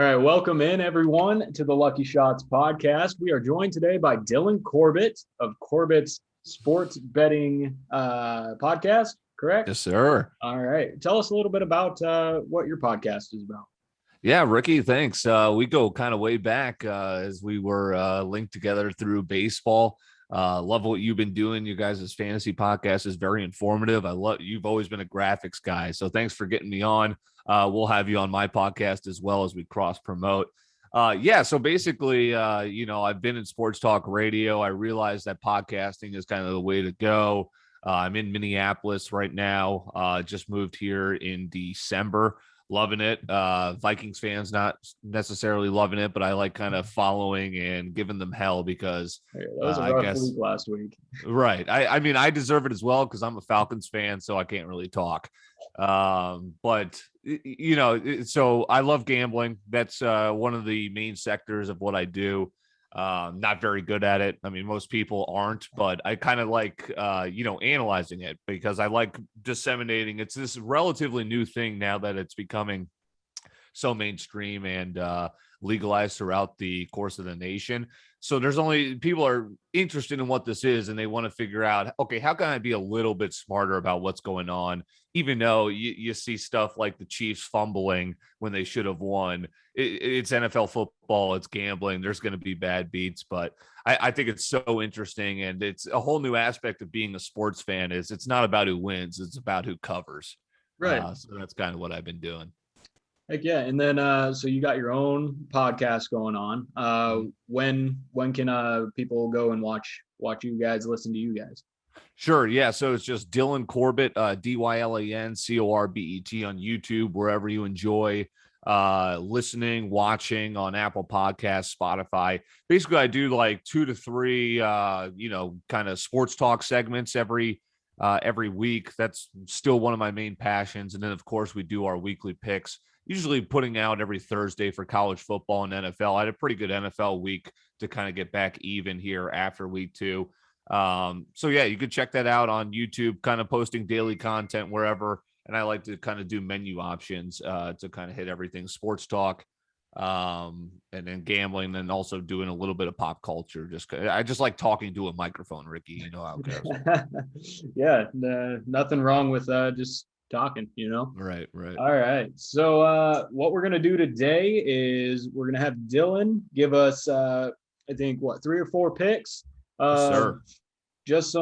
All right, welcome in everyone to the Lucky Shots podcast. We are joined today by Dylan Corbett of Corbet's Sports Betting podcast, correct? Yes, sir. All right. Tell us a little bit about what your podcast is about. Yeah, Ricky, thanks. We go kind of way back as we were linked together through baseball. Love what you've been doing. You guys' fantasy podcast is very informative. You've always been a graphics guy. So thanks for getting me on. We'll have you on my podcast as well as we cross promote. So basically, I've been in sports talk radio. I realized that podcasting is kind of the way to go. I'm in Minneapolis right now. Just moved here in December. Loving it. Vikings fans not necessarily loving it, but I like kind of following and giving them hell because that was a rough week last week. Right. I mean, I deserve it as well because I'm a Falcons fan, so I can't really talk. But so I love gambling. That's one of the main sectors of what I do. Not very good at it. I mean, most people aren't, but I kind of like, analyzing it because I like disseminating. It's this relatively new thing now that it's becoming so mainstream and legalized throughout the course of the nation. So people are interested in what this is and they want to figure out, okay, how can I be a little bit smarter about what's going on? Even though you see stuff like the Chiefs fumbling when they should have won. It's NFL football, it's gambling. There's going to be bad beats, but I think it's so interesting. And it's a whole new aspect of being a sports fan is it's not about who wins, it's about who covers. Right. So that's kind of what I've been doing. Heck yeah. And then, so you got your own podcast going on. When can people go and watch you guys, listen to you guys? Sure. Yeah. So it's just Dylan Corbett, Dylan Corbet on YouTube, wherever you enjoy listening, watching on Apple Podcasts, Spotify. Basically, I do like 2 to 3, kind of sports talk segments every week. That's still one of my main passions. And then, of course, we do our weekly picks, usually putting out every Thursday for college football and NFL. I had a pretty good NFL week to kind of get back even here after week 2. You could check that out on YouTube, kind of posting daily content wherever. And I like to kind of do menu options to kind of hit everything sports talk and then gambling, and also doing a little bit of pop culture. I just like talking to a microphone, Ricky. You know how it goes. Yeah, nothing wrong with just talking, Right. All right. So what we're going to do today is we're going to have Dylan give us, I think, 3 or 4 picks. Yes, sir. Just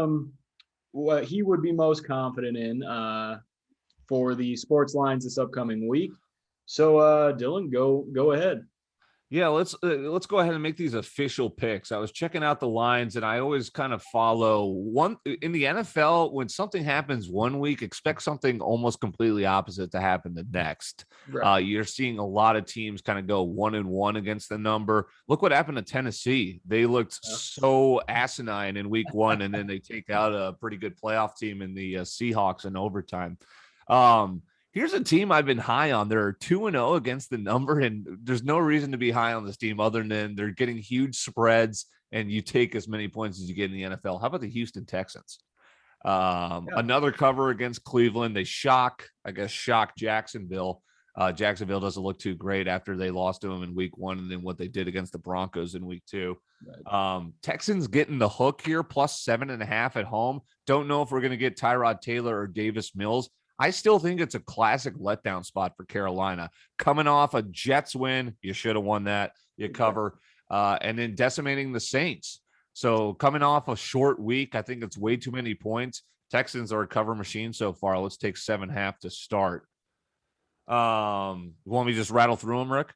what he would be most confident in for the sports lines this upcoming week. So Dylan, go ahead. Yeah, let's go ahead and make these official picks. I was checking out the lines, and I always kind of follow one in the NFL. When something happens one week, expect something almost completely opposite to happen the next. Right. You're seeing a lot of teams kind of go 1-1 against the number. Look what happened to Tennessee. They looked so asinine in week 1, and then they take out a pretty good playoff team in the Seahawks in overtime. Here's a team I've been high on. They're 2-0 against the number, and there's no reason to be high on this team other than they're getting huge spreads, and you take as many points as you get in the NFL. How about the Houston Texans? Another cover against Cleveland. They shock Jacksonville. Jacksonville doesn't look too great after they lost to them in week 1 and then what they did against the Broncos in week 2. Right. Texans getting the hook here, plus 7.5 at home. Don't know if we're going to get Tyrod Taylor or Davis Mills. I still think it's a classic letdown spot for Carolina. Coming off a Jets win, you should have won that. You cover, and then decimating the Saints. So coming off a short week, I think it's way too many points. Texans are a cover machine so far. Let's take 7.5 to start. You want me to just rattle through them, Rick?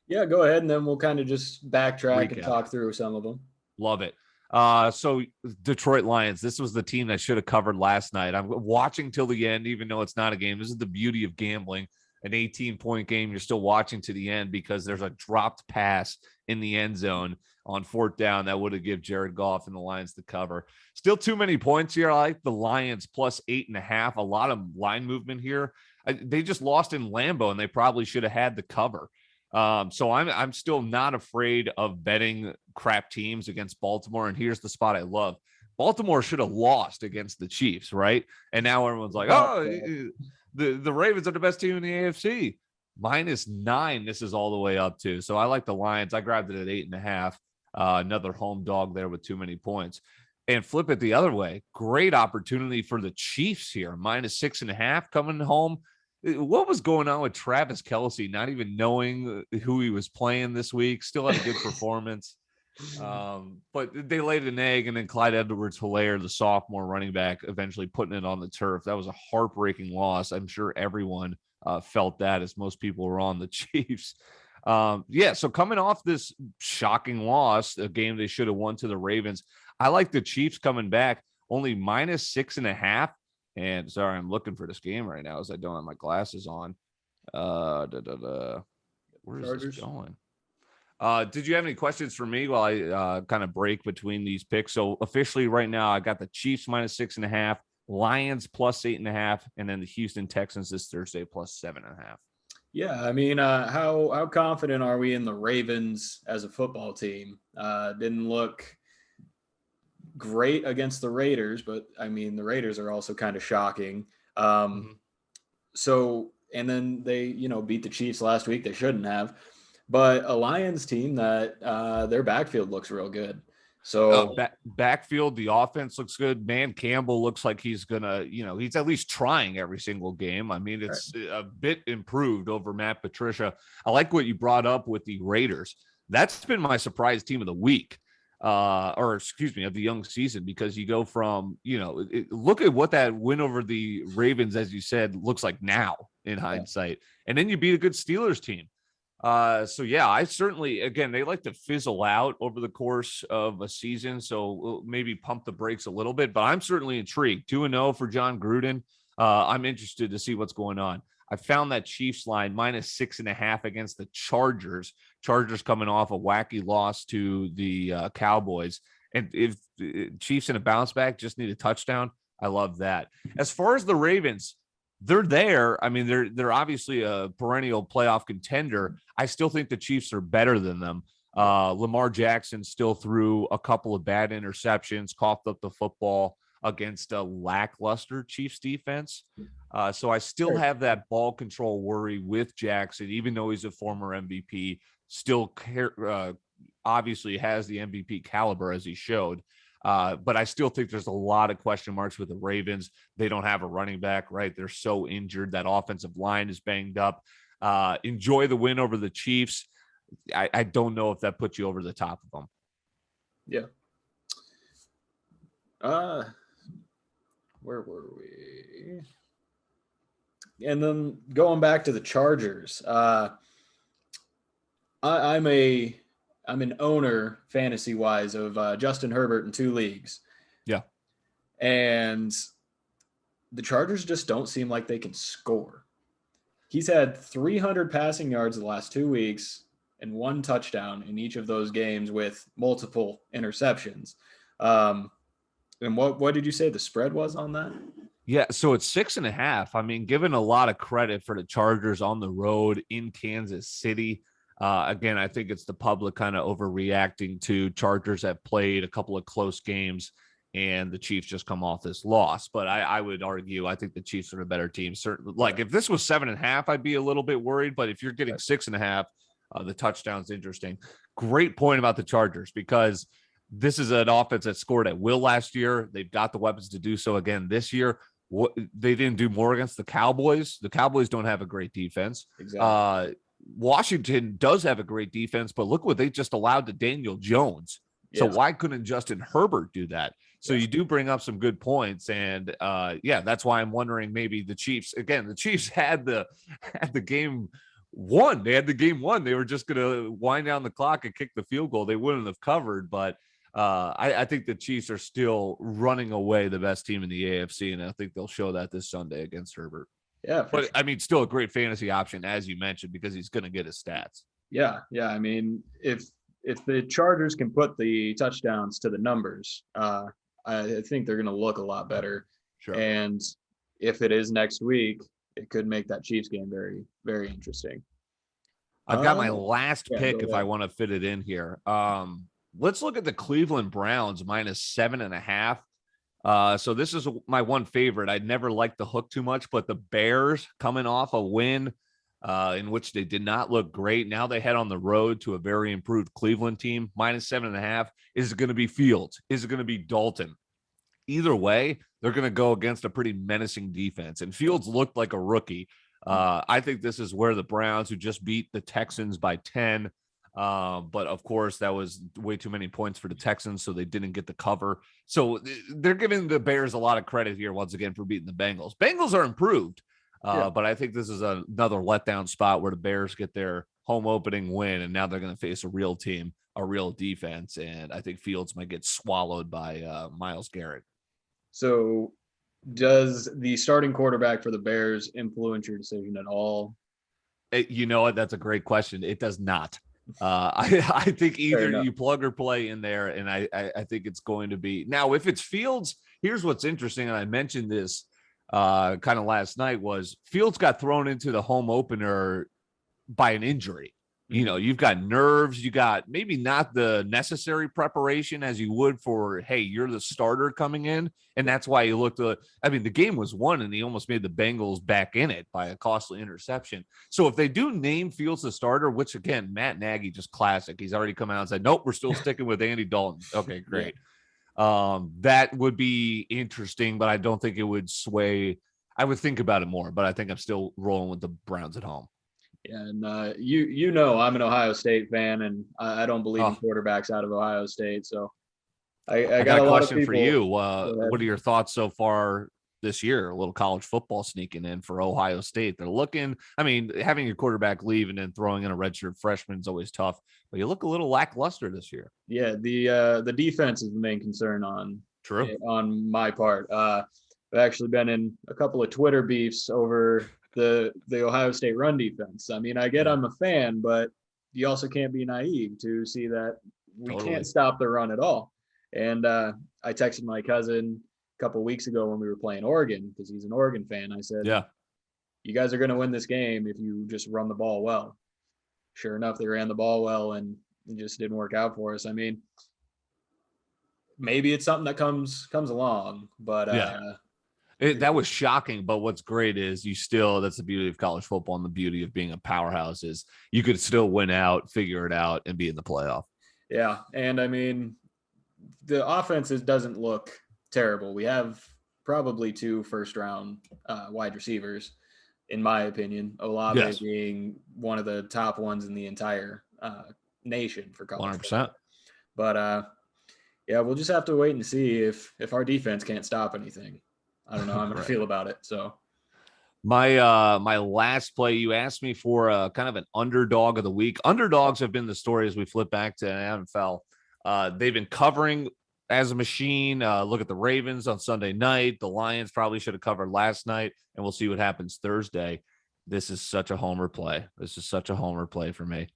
Yeah, go ahead, and then we'll kind of just backtrack and talk through some of them. Love it. So Detroit Lions, this was the team that should have covered last night. I'm watching till the end, even though it's not a game. This is the beauty of gambling. An 18-point game, you're still watching to the end because there's a dropped pass in the end zone on 4th down that would have given Jared Goff and the Lions to cover. Still too many points here. I like the Lions plus 8.5. A lot of line movement here. They just lost in Lambeau, and they probably should have had the cover. So I'm still not afraid of betting crap teams against Baltimore. And here's the spot I love. Baltimore should have lost against the Chiefs, right? And now everyone's like, oh, the Ravens are the best team in the AFC. -9. This is all the way up to. So I like the Lions. I grabbed it at 8.5. Another home dog there with too many points. And flip it the other way. Great opportunity for the Chiefs here. -6.5 coming home. What was going on with Travis Kelce? Not even knowing who he was playing this week. Still had a good performance. But they laid an egg, and then Clyde Edwards-Helaire, the sophomore running back, eventually putting it on the turf. That was a heartbreaking loss. I'm sure everyone felt that, as most people were on the Chiefs. So coming off this shocking loss, a game they should have won to the Ravens, I like the Chiefs coming back, only -6.5. And sorry, I'm looking for this game right now as I don't have my glasses on. Where is this going? Did you have any questions for me while I kind of break between these picks? So officially right now, I got the Chiefs -6.5, Lions +8.5, and then the Houston Texans this Thursday +7.5. Yeah, I mean, how confident are we in the Ravens as a football team? Didn't look great against the Raiders, but I mean, the Raiders are also kind of shocking. So, and then they, beat the Chiefs last week. They shouldn't have, but a Lions team that their backfield looks real good. So backfield, the offense looks good. Man, Campbell looks like he's gonna, he's at least trying every single game. I mean, it's a bit improved over Matt Patricia. I like what you brought up with the Raiders. That's been my surprise team of the week. Of the young season, because you go from, look at what that win over the Ravens, as you said, looks like now in hindsight. And then you beat a good Steelers team. I certainly, again, they like to fizzle out over the course of a season. So we'll maybe pump the brakes a little bit, but I'm certainly intrigued. 2-0 for John Gruden. I'm interested to see what's going on. I found that Chiefs line -6.5 against the Chargers. Chargers coming off a wacky loss to the Cowboys. And if Chiefs in a bounce back just need a touchdown, I love that. As far as the Ravens, they're there. I mean, they're obviously a perennial playoff contender. I still think the Chiefs are better than them. Lamar Jackson still threw a couple of bad interceptions, coughed up the football against a lackluster Chiefs defense. So I still have that ball control worry with Jackson, even though he's a former MVP, still obviously has the MVP caliber as he showed. But I still think there's a lot of question marks with the Ravens. They don't have a running back, right? They're so injured. That offensive line is banged up. Enjoy the win over the Chiefs. I don't know if that puts you over the top of them. Yeah. Where were we? And then going back to the Chargers, I'm an owner fantasy wise of Justin Herbert in 2 leagues. Yeah. And the Chargers just don't seem like they can score. He's had 300 passing yards the last 2 weeks and 1 touchdown in each of those games with multiple interceptions. And what did you say the spread was on that? Yeah, so it's 6.5. I mean, given a lot of credit for the Chargers on the road in Kansas City. Again, I think it's the public kind of overreacting to Chargers that played a couple of close games and the Chiefs just come off this loss. But I would argue, I think the Chiefs are a better team. Certainly, like if this was 7.5, I'd be a little bit worried. But if you're getting 6.5, the touchdown's interesting. Great point about the Chargers, because this is an offense that scored at will last year. They've got the weapons to do so again this year. They didn't do more against the Cowboys. The Cowboys don't have a great defense. Exactly. Washington does have a great defense, but look what they just allowed to Daniel Jones. So why couldn't Justin Herbert do that? So you do bring up some good points. And that's why I'm wondering, maybe the Chiefs, again, the Chiefs had the game won. They had the game won. They were just going to wind down the clock and kick the field goal. They wouldn't have covered, but I think the Chiefs are still running away the best team in the AFC, and I think they'll show that this Sunday against Herbert. Yeah, but sure. I mean, still a great fantasy option, as you mentioned, because he's going to get his stats. Yeah. I mean, if the Chargers can put the touchdowns to the numbers, I think they're going to look a lot better. Sure. And if it is next week, it could make that Chiefs game very, very interesting. I've got my last pick if I want to fit it in here. Let's look at the Cleveland Browns -7.5. So this is my one favorite. I'd never liked the hook too much, but the Bears coming off a win in which they did not look great. Now they head on the road to a very improved Cleveland team, -7.5. Is it going to be Fields? Is it going to be Dalton? Either way, they're going to go against a pretty menacing defense. And Fields looked like a rookie. I think this is where the Browns, who just beat the Texans by 10, but of course that was way too many points for the Texans, so they didn't get the cover. So they're giving the Bears a lot of credit here once again for beating the Bengals. Bengals are improved, but I think this is another letdown spot where the Bears get their home opening win, and now they're going to face a real team, a real defense, and I think Fields might get swallowed by Myles Garrett. So does the starting quarterback for the Bears influence your decision at all? You know what? That's a great question. It does not. I think either you plug or play in there, and I think it's going to be. Now, if it's Fields, here's what's interesting, and I mentioned this kind of last night, was Fields got thrown into the home opener by an injury. You know, you've got nerves, you got maybe not the necessary preparation as you would for, hey, you're the starter coming in. And that's why you looked, I mean, the game was won and he almost made the Bengals back in it by a costly interception. So if they do name Fields the starter, which again, Matt Nagy, just classic. He's already come out and said, nope, we're still sticking with Andy Dalton. Okay, great. That would be interesting, but I don't think it would sway. I would think about it more, but I think I'm still rolling with the Browns at home. Yeah, and you know I'm an Ohio State fan, and I don't believe in quarterbacks out of Ohio State. So I got a question for you. What are your thoughts so far this year? A little college football sneaking in for Ohio State. They're looking. I mean, having your quarterback leave and then throwing in a redshirt freshman is always tough, but you look a little lackluster this year. Yeah, the defense is the main concern on my part. I've actually been in a couple of Twitter beefs over the Ohio State run defense. I mean, I get I'm a fan, but you also can't be naive to see that we can't stop the run at all. And I texted my cousin a couple of weeks ago when we were playing Oregon, because he's an Oregon fan. I said, you guys are going to win this game if you just run the ball well. Sure enough, they ran the ball well, and it just didn't work out for us. I mean, maybe it's something that comes along, but that was shocking, but what's great is that's the beauty of college football and the beauty of being a powerhouse is you could still win out, figure it out, and be in the playoff. Yeah, and I mean, the offenses doesn't look terrible. We have probably 2 first-round wide receivers, in my opinion. Olave being one of the top ones in the entire nation for college 100%. football. But yeah, we'll just have to wait and see if our defense can't stop anything. I don't know how I'm going to feel about it. So my last play, you asked me for kind of an underdog of the week. Underdogs have been the story as we flip back to NFL. They've been covering as a machine. Look at the Ravens on Sunday night. The Lions probably should have covered last night, and we'll see what happens Thursday. This is such a homer play. This is such a homer play for me.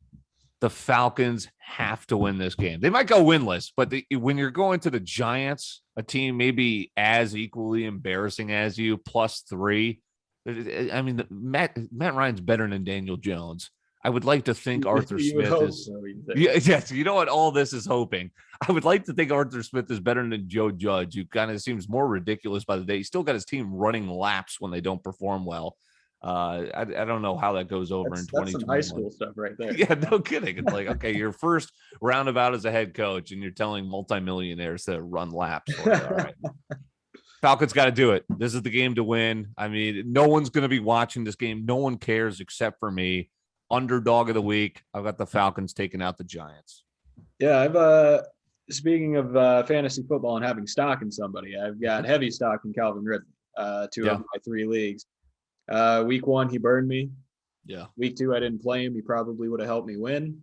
The Falcons have to win this game. They might go winless, but when you're going to the Giants, a team maybe as equally embarrassing as you, +3. I mean, Matt Ryan's better than Daniel Jones. I would like to think Arthur Smith is. So, yes, you know what? All this is hoping. I would like to think Arthur Smith is better than Joe Judge, who kind of seems more ridiculous by the day. He's still got his team running laps when they don't perform well. I don't know how that goes over in 2021. That's some high school stuff right there. Yeah, no kidding. It's like, okay, your first roundabout as a head coach, and you're telling multimillionaires to run laps. All right. Falcons got to do it. This is the game to win. I mean, no one's going to be watching this game. No one cares except for me. Underdog of the week. I've got the Falcons taking out the Giants. Yeah, I've speaking of fantasy football and having stock in somebody, I've got heavy stock in Calvin Ridley. 2 of my 3 leagues. Week 1, he burned me. Yeah. Week 2, I didn't play him. He probably would have helped me win.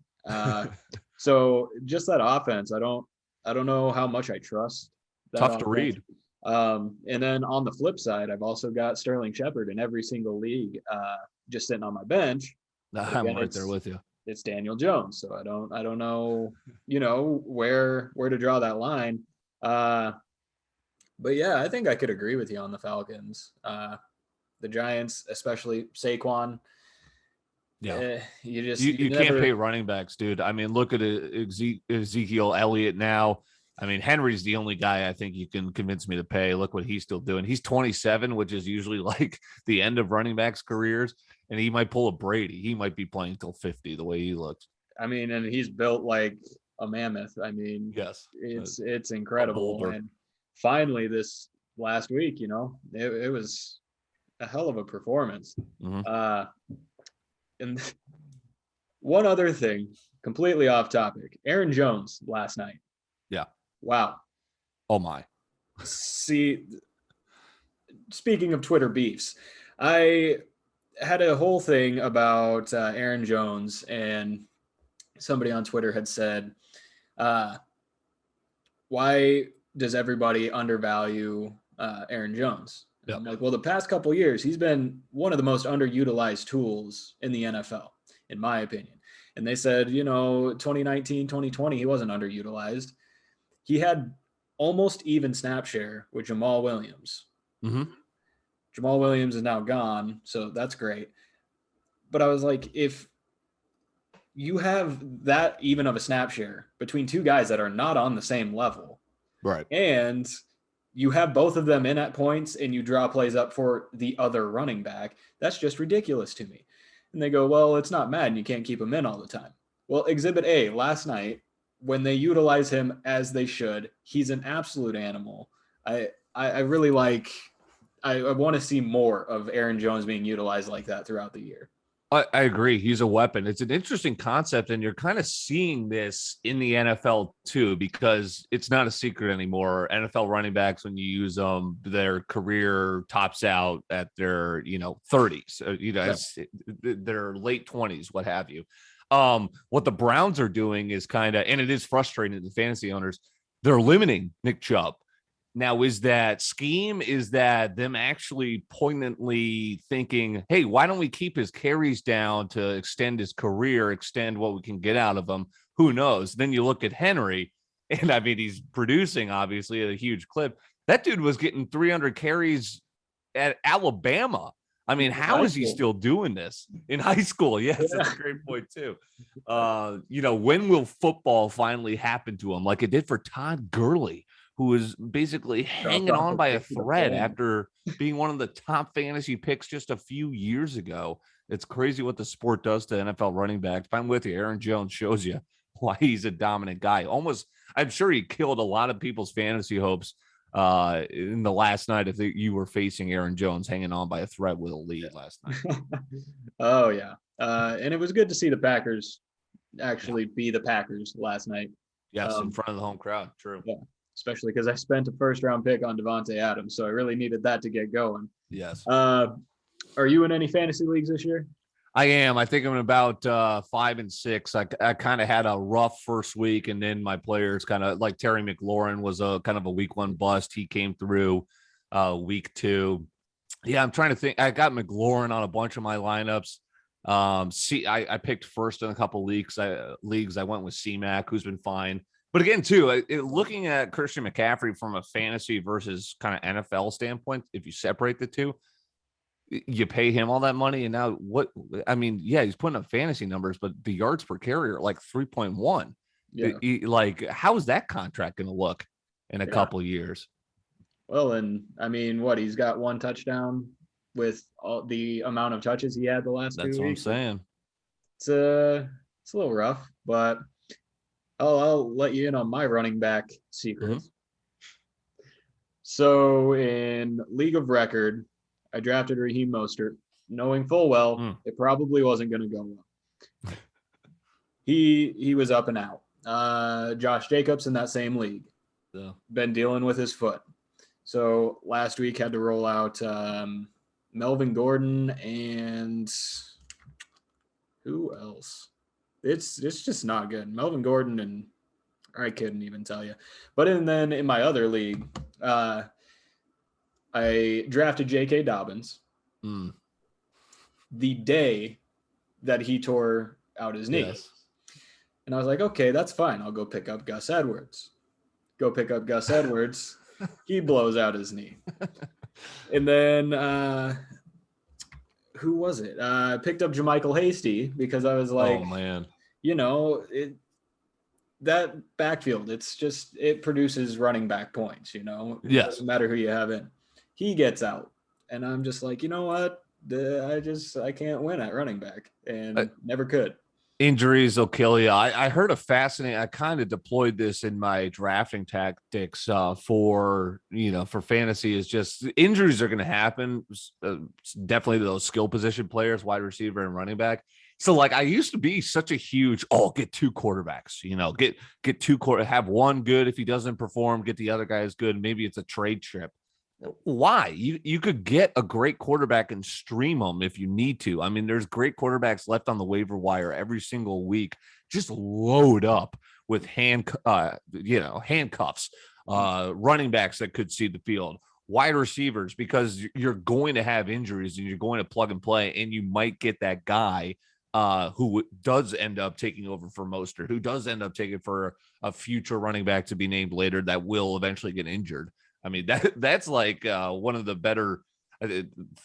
So just that offense, I don't know how much I trust. Tough to read. And then on the flip side, I've also got Sterling Shepard in every single league, just sitting on my bench. I'm right there with you. It's Daniel Jones, so I don't know, where to draw that line. But yeah, I think I could agree with you on the Falcons. The Giants, especially Saquon. Yeah, you can't pay running backs, dude. I mean, look at Ezekiel Elliott now. I mean, Henry's the only guy I think you can convince me to pay. Look what he's still doing. He's 27, which is usually like the end of running backs' careers, and he might pull a Brady. He might be playing until 50 the way he looks. I mean, and he's built like a mammoth. I mean, Yes. it's incredible. And finally, this last week, it was a hell of a performance. Mm-hmm. And one other thing, completely off topic, Aaron Jones last night. Yeah. Wow. Oh my. See, speaking of Twitter beefs, I had a whole thing about Aaron Jones, and somebody on Twitter had said, why does everybody undervalue Aaron Jones? Yep. I'm like, well, the past couple of years, he's been one of the most underutilized tools in the NFL, in my opinion. And they said, 2019, 2020, he wasn't underutilized. He had almost even snap share with Jamal Williams. Mm-hmm. Jamal Williams is now gone, so that's great. But I was like, if you have that even of a snap share between two guys that are not on the same level, right, and you have both of them in at points and you draw plays up for the other running back, that's just ridiculous to me. And they go, well, it's not Madden. You can't keep him in all the time. Well, Exhibit A last night, when they utilize him as they should, he's an absolute animal. I really like, I want to see more of Aaron Jones being utilized like that throughout the year. I agree. He's a weapon. It's an interesting concept, and you're kind of seeing this in the NFL too, because it's not a secret anymore. NFL running backs, when you use them, their career tops out at their 30s, their late 20s, what have you. What the Browns are doing is kind of, and it is frustrating to the fantasy owners, they're limiting Nick Chubb. Now, is that scheme? Is that them actually poignantly thinking, hey, why don't we keep his carries down to extend his career, extend what we can get out of him? Who knows? Then you look at Henry, and I mean, he's producing, obviously, at a huge clip. That dude was getting 300 carries at Alabama. I mean, how is he still doing this in high school? Yes, that's a great point, too. When will football finally happen to him like it did for Todd Gurley, who was basically hanging on by a thread after being one of the top fantasy picks just a few years ago? It's crazy what the sport does to NFL running backs. I'm with you. Aaron Jones shows you why he's a dominant guy. I'm sure he killed a lot of people's fantasy hopes in the last night if you were facing Aaron Jones hanging on by a thread with a lead last night. Oh, yeah. And it was good to see the Packers actually be the Packers last night. Yes, in front of the home crowd. True. Yeah. Especially because I spent a first-round pick on Devontae Adams, so I really needed that to get going. Yes. Are you in any fantasy leagues this year? I am. I think I'm in about 5 and 6. I kind of had a rough first week, and then my players kind of like Terry McLaurin was a kind of a week 1 bust. He came through week 2. Yeah, I'm trying to think. I got McLaurin on a bunch of my lineups. I picked first in a couple leagues. I went with C-Mac, who's been fine. But again, too, looking at Christian McCaffrey from a fantasy versus kind of NFL standpoint, if you separate the two, you pay him all that money. And now he's putting up fantasy numbers, but the yards per carry are like 3.1. Yeah. How is that contract going to look in a couple years? Well, and I mean, he's got 1 touchdown with all the amount of touches he had the last 2 weeks. That's what I'm saying. It's a little rough, but I'll let you in on my running back secrets. Mm-hmm. So in League of Record, I drafted Raheem Mostert, knowing full well it probably wasn't going to go well. He was up and out. Josh Jacobs in that same league. Yeah. Been dealing with his foot. So last week had to roll out Melvin Gordon and who else? It's just not good. Melvin Gordon and I couldn't even tell you. But then in my other league, I drafted J.K. Dobbins the day that he tore out his knee. Yes. And I was like, okay, that's fine. I'll go pick up Gus Edwards. He blows out his knee. And then who was it? I picked up Jermichael Hasty because I was like, oh, man. that backfield, it produces running back points, It Yes. doesn't matter who you have in. He gets out. And I'm just like, you know what? I can't win at running back and never could. Injuries will kill you. I heard a fascinating, I kind of deployed this in my drafting tactics for fantasy, is just injuries are going to happen. Definitely those skill position players, wide receiver and running back. So like I used to be such a huge, get two quarterbacks, get two have one good. If he doesn't perform, get the other guy as good. Maybe it's a trade chip. Why? You could get a great quarterback and stream them if you need to. I mean, there's great quarterbacks left on the waiver wire every single week. Just load up with handcuffs, running backs that could see the field, wide receivers, because you're going to have injuries and you're going to plug and play, and you might get that guy who does end up taking over for Mostert, who does end up taking for a future running back to be named later that will eventually get injured. I mean, that's like one of the better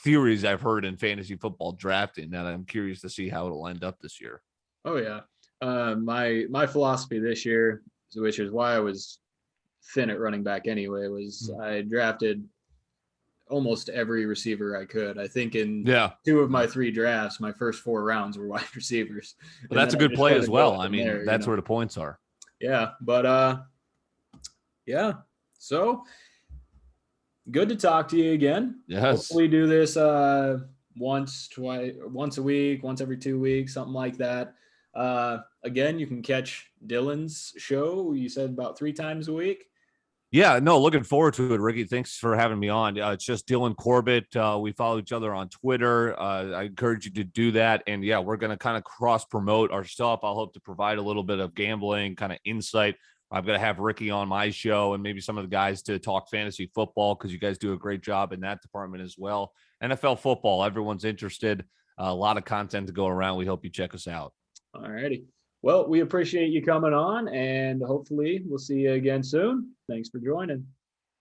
theories I've heard in fantasy football drafting, and I'm curious to see how it'll end up this year. Oh yeah. My philosophy this year, which is why I was thin at running back anyway, was I drafted almost every receiver I could. I think in 2 of my 3 drafts, my first 4 rounds were wide receivers. But that's a good play as well. I mean, that's where the points are. Yeah, but yeah. So good to talk to you again. Yes. Hopefully do this once a week, once every 2 weeks, something like that. Again, you can catch Dylan's show. You said about 3 times a week. Yeah, no, looking forward to it, Ricky. Thanks for having me on. It's just Dylan Corbett. We follow each other on Twitter. I encourage you to do that. And yeah, we're going to kind of cross promote our stuff. I'll hope to provide a little bit of gambling kind of insight. I'm going to have Ricky on my show and maybe some of the guys to talk fantasy football, because you guys do a great job in that department as well. NFL football, everyone's interested. A lot of content to go around. We hope you check us out. All righty. Well, we appreciate you coming on, and hopefully we'll see you again soon. Thanks for joining.